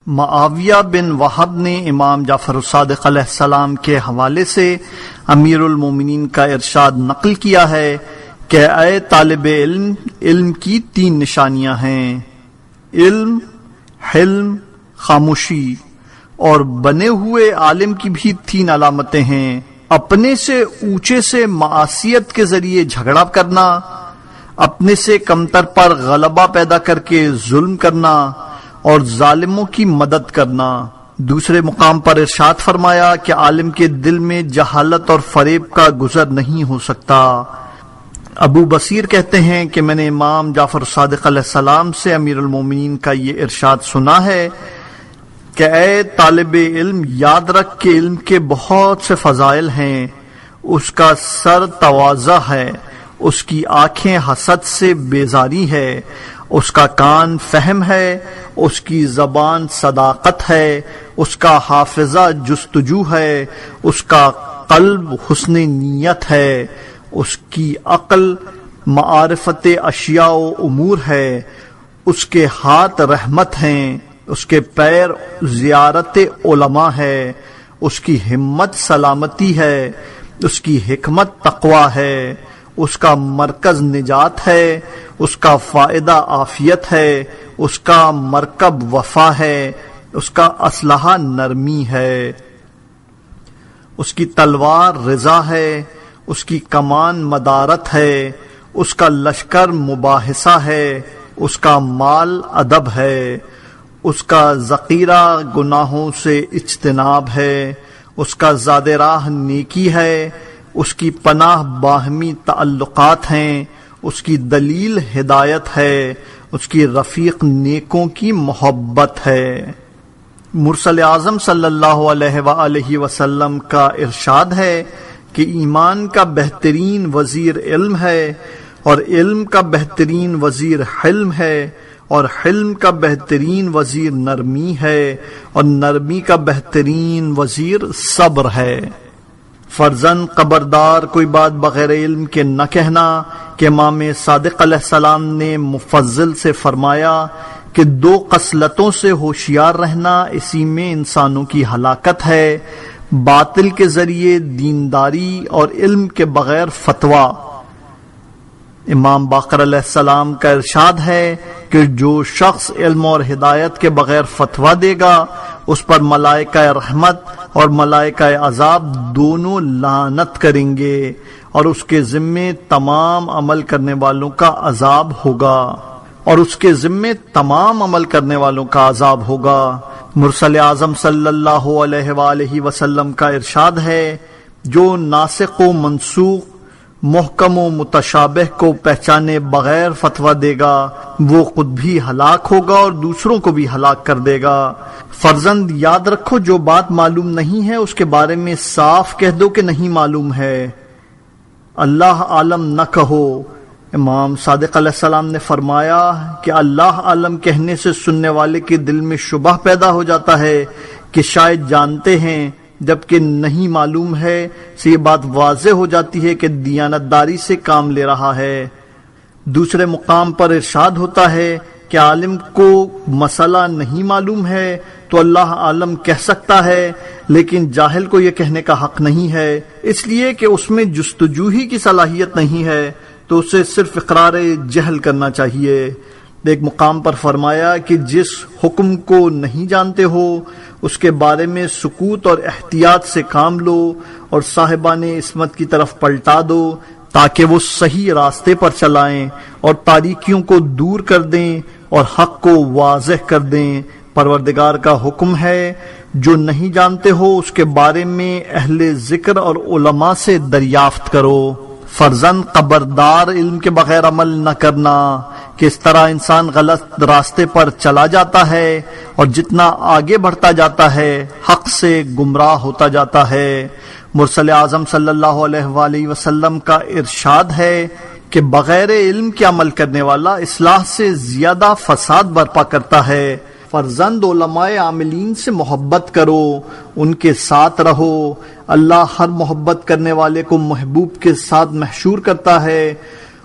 معاویہ بن وہب نے امام جعفر الصادق علیہ السلام کے حوالے سے امیر المومنین کا ارشاد نقل کیا ہے کہ اے طالب علم، علم کی 3 نشانیاں ہیں: علم، حلم، خاموشی، اور بنے ہوئے عالم کی بھی 3 علامتیں ہیں: اپنے سے اونچے سے معصیت کے ذریعے جھگڑا کرنا، اپنے سے کمتر پر غلبہ پیدا کر کے ظلم کرنا، اور ظالموں کی مدد کرنا۔ دوسرے مقام پر ارشاد فرمایا کہ عالم کے دل میں جہالت اور فریب کا گزر نہیں ہو سکتا۔ ابو بصیر کہتے ہیں کہ میں نے امام جعفر صادق علیہ السلام سے امیر المومنین کا یہ ارشاد سنا ہے کہ اے طالب علم، یاد رکھ کہ علم کے بہت سے فضائل ہیں۔ اس کا سر تواضع ہے، اس کی آنکھیں حسد سے بیزاری ہے، اس کا کان فہم ہے، اس کی زبان صداقت ہے، اس کا حافظہ جستجو ہے، اس کا قلب حسن نیت ہے، اس کی عقل معرفت اشیاء و امور ہے، اس کے ہاتھ رحمت ہیں، اس کے پیر زیارت علماء ہے، اس کی ہمت سلامتی ہے، اس کی حکمت تقوی ہے، اس کا مرکز نجات ہے، اس کا فائدہ عافیت ہے، اس کا مرکب وفا ہے، اس کا اسلحہ نرمی ہے، اس کی تلوار رضا ہے، اس کی کمان مدارت ہے، اس کا لشکر مباحثہ ہے، اس کا مال ادب ہے، اس کا ذخیرہ گناہوں سے اجتناب ہے، اس کا زاد راہ نیکی ہے، اس کی پناہ باہمی تعلقات ہیں، اس کی دلیل ہدایت ہے، اس کی رفیق نیکوں کی محبت ہے۔ مرسل اعظم صلی اللہ علیہ وآلہ وسلم کا ارشاد ہے کہ ایمان کا بہترین وزیر علم ہے، اور علم کا بہترین وزیر حلم ہے، اور حلم کا بہترین وزیر نرمی ہے، اور نرمی کا بہترین وزیر صبر ہے۔ فرزن خبردار کوئی بات بغیر علم کے نہ کہنا، کہ امام صادق علیہ السلام نے مفضل سے فرمایا کہ 2 خصلتوں سے ہوشیار رہنا، اسی میں انسانوں کی ہلاکت ہے: باطل کے ذریعے دینداری اور علم کے بغیر فتویٰ۔ امام باقر علیہ السلام کا ارشاد ہے کہ جو شخص علم اور ہدایت کے بغیر فتویٰ دے گا، اس پر ملائکہ رحمت اور ملائکہ عذاب دونوں لعنت کریں گے، اور اس کے ذمے تمام عمل کرنے والوں کا عذاب ہوگا، مرسل اعظم صلی اللہ علیہ وآلہ وسلم کا ارشاد ہے: جو ناسخ و منسوخ، محکم و متشابہ کو پہچانے بغیر فتویٰ دے گا، وہ خود بھی ہلاک ہوگا اور دوسروں کو بھی ہلاک کر دے گا۔ فرزند یاد رکھو، جو بات معلوم نہیں ہے اس کے بارے میں صاف کہہ دو کہ نہیں معلوم ہے، اللہ عالم نہ کہو۔ امام صادق علیہ السلام نے فرمایا کہ اللہ عالم کہنے سے سننے والے کے دل میں شبہ پیدا ہو جاتا ہے کہ شاید جانتے ہیں، جبکہ نہیں معلوم ہے، سے یہ بات واضح ہو جاتی ہے کہ دیانتداری سے کام لے رہا ہے۔ دوسرے مقام پر ارشاد ہوتا ہے کہ عالم کو مسئلہ نہیں معلوم ہے تو اللہ عالم کہہ سکتا ہے، لیکن جاہل کو یہ کہنے کا حق نہیں ہے، اس لیے کہ اس میں جستجوہی کی صلاحیت نہیں ہے، تو اسے صرف اقرار جہل کرنا چاہیے۔ ایک مقام پر فرمایا کہ جس حکم کو نہیں جانتے ہو اس کے بارے میں سکوت اور احتیاط سے کام لو، اور صاحبان عصمت کی طرف پلٹا دو تاکہ وہ صحیح راستے پر چلائیں اور تاریکیوں کو دور کر دیں اور حق کو واضح کر دیں۔ پروردگار کا حکم ہے جو نہیں جانتے ہو اس کے بارے میں اہل ذکر اور علماء سے دریافت کرو۔ فرزند خبردار علم کے بغیر عمل نہ کرنا، کہ اس طرح انسان غلط راستے پر چلا جاتا ہے، اور جتنا آگے بڑھتا جاتا ہے حق سے گمراہ ہوتا جاتا ہے۔ مرسل اعظم صلی اللہ علیہ وآلہ وسلم کا ارشاد ہے کہ بغیر علم کے عمل کرنے والا اصلاح سے زیادہ فساد برپا کرتا ہے۔ فرزند علماء عاملین سے محبت کرو، ان کے ساتھ رہو، اللہ ہر محبت کرنے والے کو محبوب کے ساتھ محشور کرتا ہے،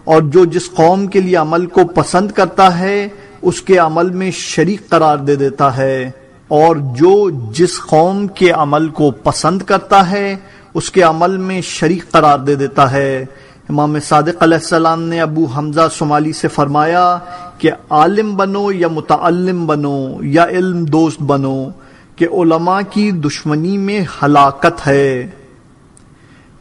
اور جو جس قوم کے لیے عمل کو پسند کرتا ہے اس کے عمل میں شریک قرار دے دیتا ہے۔ اور جو جس قوم کے عمل کو پسند کرتا ہے اس کے عمل میں شریک قرار دے دیتا ہے۔ امام صادق علیہ السلام نے ابو حمزہ صومالی سے فرمایا کہ عالم بنو یا متعلم بنو یا علم دوست بنو کہ علماء کی دشمنی میں ہلاکت ہے۔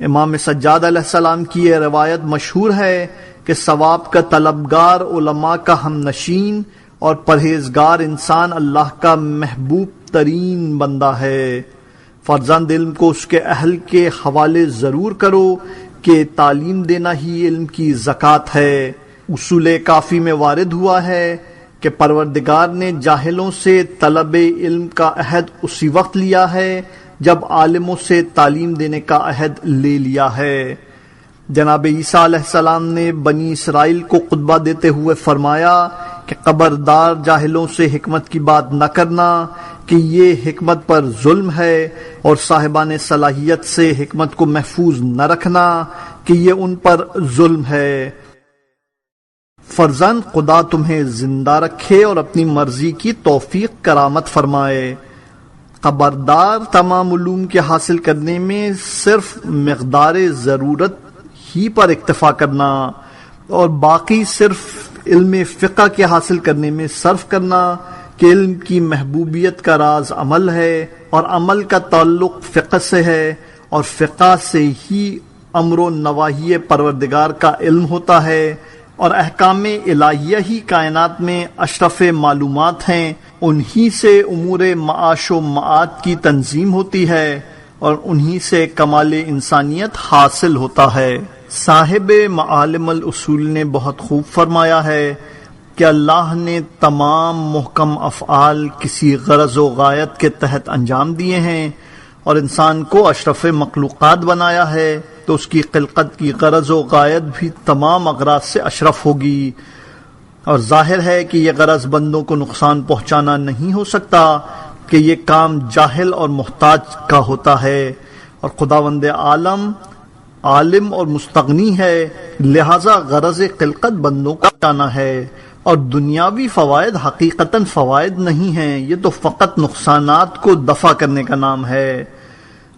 امام سجاد علیہ السلام کی یہ روایت مشہور ہے کہ ثواب کا طلبگار علماء کا ہم نشین اور پرہیزگار انسان اللہ کا محبوب ترین بندہ ہے۔ فرزند علم کو اس کے اہل کے حوالے ضرور کرو کہ تعلیم دینا ہی علم کی زکوٰۃ ہے۔ اصول کافی میں وارد ہوا ہے کہ پروردگار نے جاہلوں سے طلب علم کا عہد اسی وقت لیا ہے جب عالموں سے تعلیم دینے کا عہد لے لیا ہے۔ جناب عیسیٰ علیہ السلام نے بنی اسرائیل کو خطبہ دیتے ہوئے فرمایا کہ خبردار جاہلوں سے حکمت کی بات نہ کرنا کہ یہ حکمت پر ظلم ہے، اور صاحبان صلاحیت سے حکمت کو محفوظ نہ رکھنا کہ یہ ان پر ظلم ہے۔ فرزند خدا تمہیں زندہ رکھے اور اپنی مرضی کی توفیق کرامت فرمائے۔ خبردار تمام علوم کے حاصل کرنے میں صرف مقدار ضرورت ہی پر اکتفا کرنا اور باقی صرف علم فقہ کے حاصل کرنے میں صرف کرنا کہ علم کی محبوبیت کا راز عمل ہے اور عمل کا تعلق فقہ سے ہے، اور فقہ سے ہی امر و نواہی پروردگار کا علم ہوتا ہے، اور احکام الہیہ ہی کائنات میں اشرف معلومات ہیں، انہی سے امور معاش و معاد کی تنظیم ہوتی ہے اور انہی سے کمال انسانیت حاصل ہوتا ہے۔ صاحب معالم الاصول نے بہت خوب فرمایا ہے کہ اللہ نے تمام محکم افعال کسی غرض و غایت کے تحت انجام دیے ہیں، اور انسان کو اشرف مخلوقات بنایا ہے تو اس کی خلقت کی غرض و غایت بھی تمام اغراض سے اشرف ہوگی، اور ظاہر ہے کہ یہ غرض بندوں کو نقصان پہنچانا نہیں ہو سکتا کہ یہ کام جاہل اور محتاج کا ہوتا ہے، اور خداوند عالم عالم اور مستغنی ہے، لہذا غرض خلقت بندوں کا جانا ہے، اور دنیاوی فوائد حقیقتاً فوائد نہیں ہیں، یہ تو فقط نقصانات کو دفع کرنے کا نام ہے۔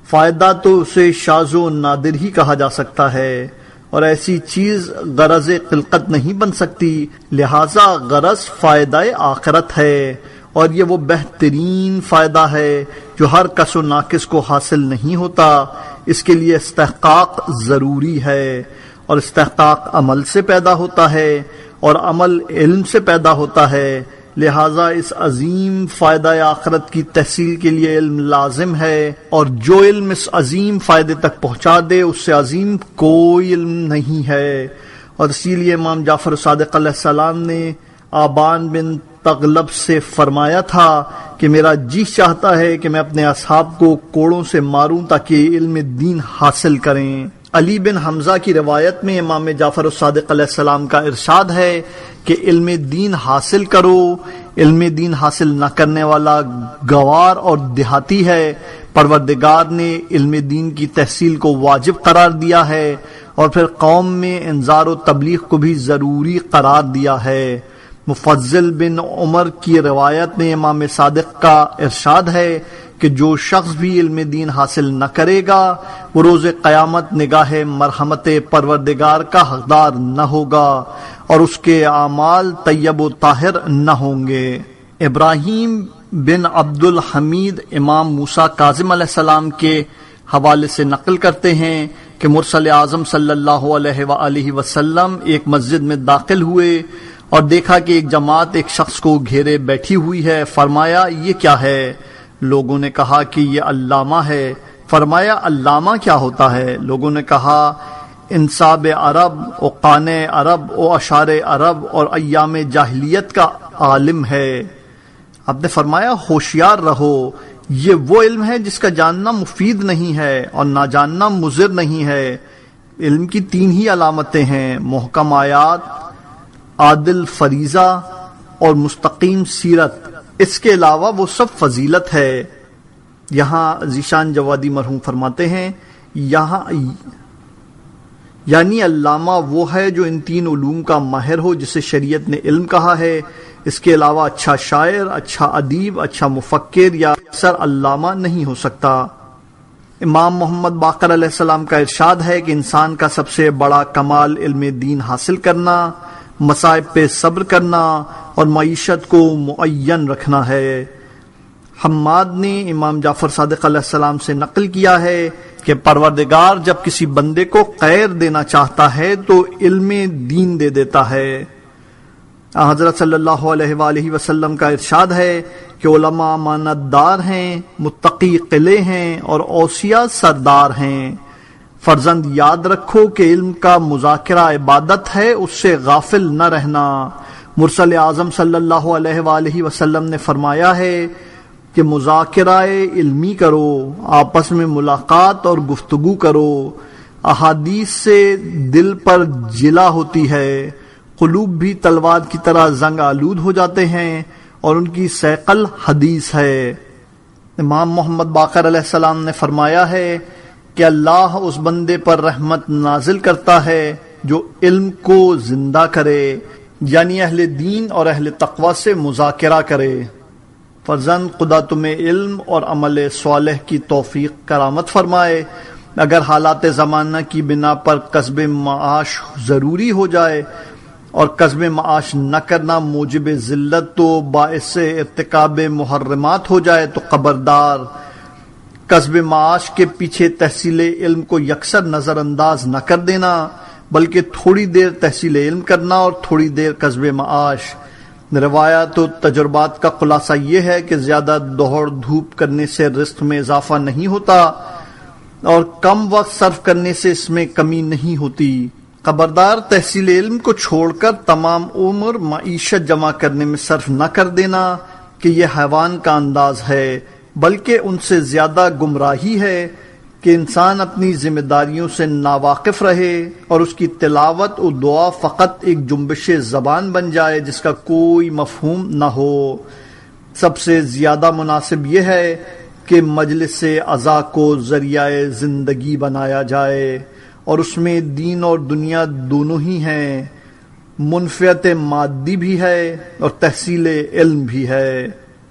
فائدہ تو اسے شاذ و نادر ہی کہا جا سکتا ہے، اور ایسی چیز غرض خلقت نہیں بن سکتی، لہذا غرض فائدہ آخرت ہے، اور یہ وہ بہترین فائدہ ہے جو ہر کس و ناقص کو حاصل نہیں ہوتا۔ اس کے لیے استحقاق ضروری ہے، اور استحقاق عمل سے پیدا ہوتا ہے، اور عمل علم سے پیدا ہوتا ہے، لہذا اس عظیم فائدہ آخرت کی تحصیل کے لیے علم لازم ہے، اور جو علم اس عظیم فائدے تک پہنچا دے اس سے عظیم کوئی علم نہیں ہے۔ اور اسی لیے امام جعفر صادق علیہ السلام نے آبان بن تغلب سے فرمایا تھا کہ میرا جی چاہتا ہے کہ میں اپنے اصحاب کو کوڑوں سے ماروں تاکہ علم دین حاصل کریں۔ علی بن حمزہ کی روایت میں امام جعفر الصادق علیہ السلام کا ارشاد ہے کہ علم دین حاصل کرو، علم دین حاصل نہ کرنے والا گوار اور دیہاتی ہے۔ پروردگار نے علم دین کی تحصیل کو واجب قرار دیا ہے، اور پھر قوم میں انذار و تبلیغ کو بھی ضروری قرار دیا ہے۔ مفضل بن عمر کی روایت میں امام صادق کا ارشاد ہے کہ جو شخص بھی علم دین حاصل نہ کرے گا وہ روز قیامت نگاہ مرحمت پروردگار کا حقدار نہ ہوگا، اور اس کے اعمال طیب و طاہر نہ ہوں گے۔ ابراہیم بن عبد الحمید امام موسیٰ کاظم علیہ السلام کے حوالے سے نقل کرتے ہیں کہ مرسل اعظم صلی اللہ علیہ وآلہ وسلم ایک مسجد میں داخل ہوئے اور دیکھا کہ ایک جماعت ایک شخص کو گھیرے بیٹھی ہوئی ہے۔ فرمایا یہ کیا ہے؟ لوگوں نے کہا کہ یہ علامہ ہے۔ فرمایا علامہ کیا ہوتا ہے؟ لوگوں نے کہا انصاب عرب و قانع عرب و اشعار عرب اور ایام جاہلیت کا عالم ہے۔ آپ نے فرمایا ہوشیار رہو، یہ وہ علم ہے جس کا جاننا مفید نہیں ہے اور نہ جاننا مضر نہیں ہے۔ علم کی تین ہی علامتیں ہیں، محکم آیات، عادل فریضہ اور مستقیم سیرت، اس کے علاوہ وہ سب فضیلت ہے۔ یہاں ذیشان جوادی مرحوم فرماتے ہیں یعنی علامہ وہ ہے جو ان تین علوم کا ماہر ہو جسے شریعت نے علم کہا ہے۔ اس کے علاوہ اچھا شاعر، اچھا ادیب، اچھا مفکر یا اکثر علامہ نہیں ہو سکتا۔ امام محمد باقر علیہ السلام کا ارشاد ہے کہ انسان کا سب سے بڑا کمال علم دین حاصل کرنا، مصائب پہ صبر کرنا اور معیشت کو معین رکھنا ہے۔ حماد نے امام جعفر صادق علیہ السلام سے نقل کیا ہے کہ پروردگار جب کسی بندے کو خیر دینا چاہتا ہے تو علم دین دے دیتا ہے۔ حضرت صلی اللہ علیہ وآلہ وسلم کا ارشاد ہے کہ علماء امانت دار ہیں، متقی قلعے ہیں اور اوصیاء سردار ہیں۔ فرزند یاد رکھو کہ علم کا مذاکرہ عبادت ہے، اس سے غافل نہ رہنا۔ مرسل اعظم صلی اللہ علیہ وآلہ وسلم نے فرمایا ہے کہ مذاکرہ علمی کرو، آپس میں ملاقات اور گفتگو کرو۔ احادیث سے دل پر جلا ہوتی ہے، قلوب بھی تلوار کی طرح زنگ آلود ہو جاتے ہیں اور ان کی ثقل حدیث ہے۔ امام محمد باقر علیہ السلام نے فرمایا ہے کہ اللہ اس بندے پر رحمت نازل کرتا ہے جو علم کو زندہ کرے، یعنی اہل دین اور اہل تقوی سے مذاکرہ کرے۔ فرزند خدا تمہیں علم اور عمل صالح کی توفیق کرامت فرمائے۔ اگر حالات زمانہ کی بنا پر کسب معاش ضروری ہو جائے اور کسب معاش نہ کرنا موجب ذلت تو باعث ارتکاب محرمات ہو جائے تو خبردار، کسب معاش کے پیچھے تحصیل علم کو یکسر نظر انداز نہ کر دینا، بلکہ تھوڑی دیر تحصیل علم کرنا اور تھوڑی دیر کسب معاش۔ روایات و تجربات کا خلاصہ یہ ہے کہ زیادہ دوڑ دھوپ کرنے سے رزق میں اضافہ نہیں ہوتا اور کم وقت صرف کرنے سے اس میں کمی نہیں ہوتی۔ خبردار، تحصیل علم کو چھوڑ کر تمام عمر معیشت جمع کرنے میں صرف نہ کر دینا کہ یہ حیوان کا انداز ہے، بلکہ ان سے زیادہ گمراہی ہے کہ انسان اپنی ذمہ داریوں سے ناواقف رہے اور اس کی تلاوت و دعا فقط ایک جنبش زبان بن جائے جس کا کوئی مفہوم نہ ہو۔ سب سے زیادہ مناسب یہ ہے کہ مجلس عزا کو ذریعہ زندگی بنایا جائے اور اس میں دین اور دنیا دونوں ہی ہیں، منفعت مادی بھی ہے اور تحصیل علم بھی ہے۔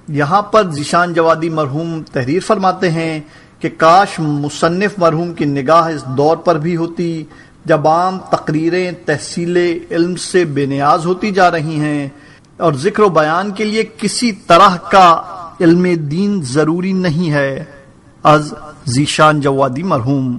یہاں پر ذیشان جوادی مرحوم تحریر فرماتے ہیں کہ کاش مصنف مرحوم کی نگاہ اس دور پر بھی ہوتی جب عام تقریریں تحصیل علم سے بے نیاز ہوتی جا رہی ہیں اور ذکر و بیان کے لیے کسی طرح کا علم دین ضروری نہیں ہے، از ذیشان جوادی مرحوم۔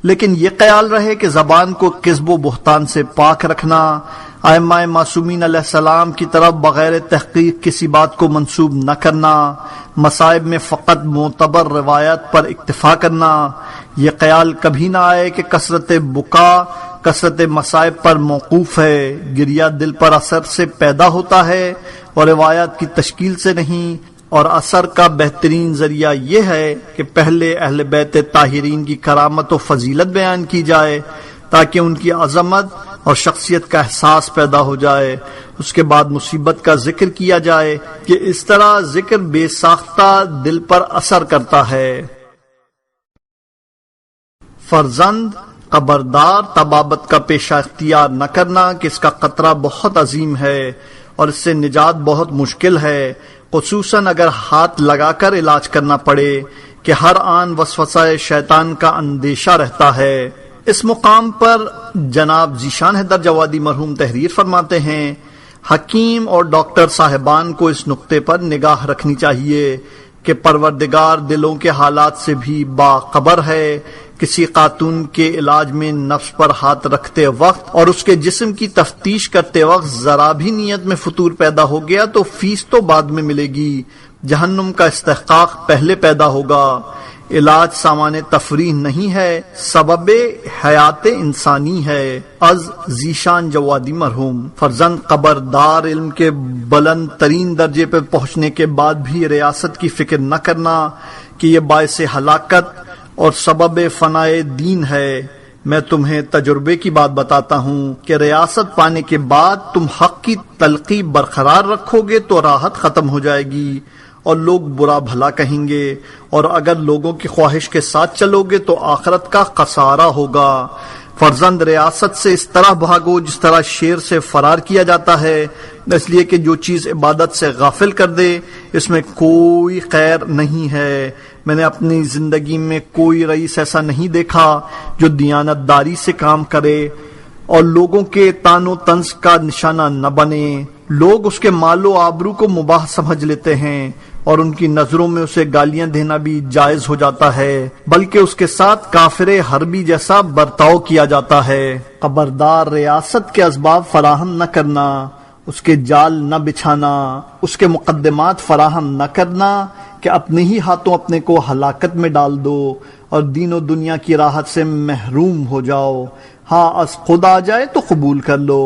لیکن یہ خیال رہے کہ زبان کو کذب و بہتان سے پاک رکھنا، ائمہ معصومین علیہ السلام کی طرف بغیر تحقیق کسی بات کو منسوب نہ کرنا، مصائب میں فقط معتبر روایات پر اکتفا کرنا، یہ خیال کبھی نہ آئے کہ کثرت بکا کثرت مصائب پر موقوف ہے، گریہ دل پر اثر سے پیدا ہوتا ہے اور روایات کی تشکیل سے نہیں، اور اثر کا بہترین ذریعہ یہ ہے کہ پہلے اہل بیت طاہرین کی کرامت و فضیلت بیان کی جائے تاکہ ان کی عظمت اور شخصیت کا احساس پیدا ہو جائے، اس کے بعد مصیبت کا ذکر کیا جائے کہ اس طرح ذکر بے ساختہ دل پر اثر کرتا ہے۔ فرزند، خبردار طبابت کا پیشہ اختیار نہ کرنا کہ اس کا خطرہ بہت عظیم ہے اور اس سے نجات بہت مشکل ہے، خصوصاً اگر ہاتھ لگا کر علاج کرنا پڑے کہ ہر آن وسوسہ شیطان کا اندیشہ رہتا ہے۔ اس مقام پر جناب ذیشان حیدر جوادی مرحوم تحریر فرماتے ہیں، حکیم اور ڈاکٹر صاحبان کو اس نقطے پر نگاہ رکھنی چاہیے کہ پروردگار دلوں کے حالات سے بھی باخبر ہے۔ کسی خاتون کے علاج میں نفس پر ہاتھ رکھتے وقت اور اس کے جسم کی تفتیش کرتے وقت ذرا بھی نیت میں فطور پیدا ہو گیا تو فیس تو بعد میں ملے گی، جہنم کا استحقاق پہلے پیدا ہوگا۔ علاج سامان تفریح نہیں ہے، سبب حیات انسانی ہے، از ذیشان جوادی مرحوم۔ فرزند، خبردار، علم کے بلند ترین درجے پر پہنچنے کے بعد بھی ریاست کی فکر نہ کرنا کہ یہ باعث ہلاکت اور سبب فنائے دین ہے۔ میں تمہیں تجربے کی بات بتاتا ہوں کہ ریاست پانے کے بعد تم حق کی تلقی برقرار رکھو گے تو راحت ختم ہو جائے گی اور لوگ برا بھلا کہیں گے، اور اگر لوگوں کی خواہش کے ساتھ چلو گے تو آخرت کا خسارہ ہوگا۔ فرزند ریاست سے اس طرح بھاگو جس طرح شیر سے فرار کیا جاتا ہے، اس لیے کہ جو چیز عبادت سے غافل کر دے اس میں کوئی خیر نہیں ہے۔ میں نے اپنی زندگی میں کوئی رئیس ایسا نہیں دیکھا جو دیانت داری سے کام کرے اور لوگوں کے طعن و طنز کا نشانہ نہ بنے۔ لوگ اس کے مال و آبرو کو مباح سمجھ لیتے ہیں اور ان کی نظروں میں اسے گالیاں دینا بھی جائز ہو جاتا ہے، بلکہ اس کے ساتھ کافر حربی جیسا برتاؤ کیا جاتا ہے۔ خبردار، ریاست کے اسباب فراہم نہ کرنا، اس کے جال نہ بچھانا، اس کے مقدمات فراہم نہ کرنا کہ اپنے ہی ہاتھوں اپنے کو ہلاکت میں ڈال دو اور دین و دنیا کی راحت سے محروم ہو جاؤ۔ ہاں، از خود آ جائے تو قبول کر لو،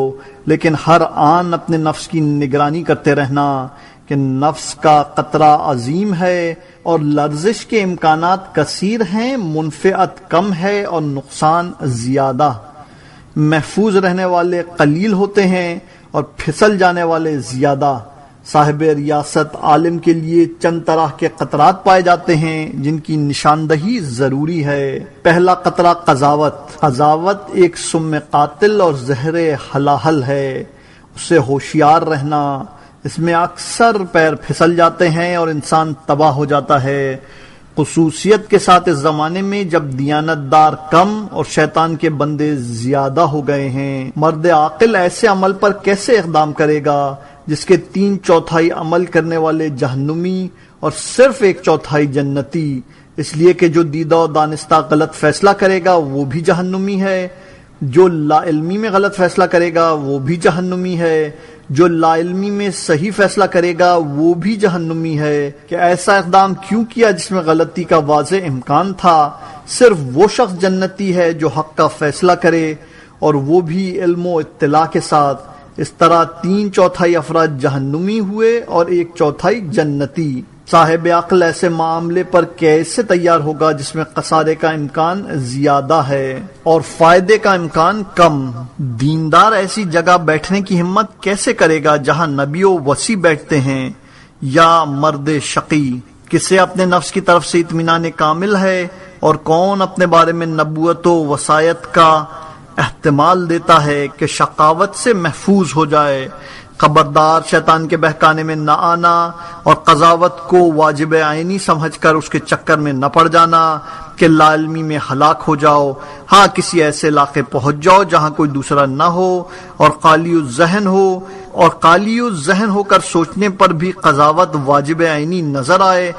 لیکن ہر آن اپنے نفس کی نگرانی کرتے رہنا کہ نفس کا قطرہ عظیم ہے اور لرزش کے امکانات کثیر ہیں، منفعت کم ہے اور نقصان زیادہ۔ محفوظ رہنے والے قلیل ہوتے ہیں اور پھسل جانے والے زیادہ۔ صاحب ریاست عالم کے لیے چند طرح کے قطرات پائے جاتے ہیں جن کی نشاندہی ضروری ہے۔ پہلا قطرہ قضاوت۔ قضاوت ایک سم قاتل اور زہر ہلاہل ہے، اس سے ہوشیار رہنا۔ اس میں اکثر پیر پھسل جاتے ہیں اور انسان تباہ ہو جاتا ہے، خصوصیت کے ساتھ اس زمانے میں جب دیانت دار کم اور شیطان کے بندے زیادہ ہو گئے ہیں۔ مرد عاقل ایسے عمل پر کیسے اقدام کرے گا جس کے 3/4 عمل کرنے والے جہنمی اور صرف 1/4 جنتی؟ اس لیے کہ جو دیدہ و دانستہ غلط فیصلہ کرے گا وہ بھی جہنمی ہے، جو لا علمی میں غلط فیصلہ کرے گا وہ بھی جہنمی ہے، جو لا علمی میں صحیح فیصلہ کرے گا وہ بھی جہنمی ہے۔ کہ ایسا اقدام کیوں کیا جس میں غلطی کا واضح امکان تھا؟ صرف وہ شخص جنتی ہے جو حق کا فیصلہ کرے اور وہ بھی علم و اطلاع کے ساتھ۔ اس طرح 3/4 افراد جہنمی ہوئے اور 1/4 جنتی۔ صاحب عقل ایسے معاملے پر کیسے تیار ہوگا جس میں خسارے کا امکان زیادہ ہے اور فائدے کا امکان کم؟ دیندار ایسی جگہ بیٹھنے کی ہمت کیسے کرے گا جہاں نبی و وصی بیٹھتے ہیں؟ یا مرد شقی، کسے اپنے نفس کی طرف سے اطمینان کامل ہے اور کون اپنے بارے میں نبوت و وصایت کا احتمال دیتا ہے کہ شقاوت سے محفوظ ہو جائے؟ خبردار، شیطان کے بہکانے میں نہ آنا اور قضاوت کو واجب عینی سمجھ کر اس کے چکر میں نہ پڑ جانا کہ لا علمی میں ہلاک ہو جاؤ۔ ہاں، کسی ایسے علاقے پہنچ جاؤ جہاں کوئی دوسرا نہ ہو اور خالی الذہن ہو کر سوچنے پر بھی قضاوت واجب عینی نظر آئے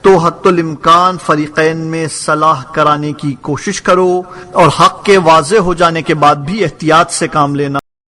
تو حتی الامکان فریقین میں صلاح کرانے کی کوشش کرو اور حق کے واضح ہو جانے کے بعد بھی احتیاط سے کام لینا۔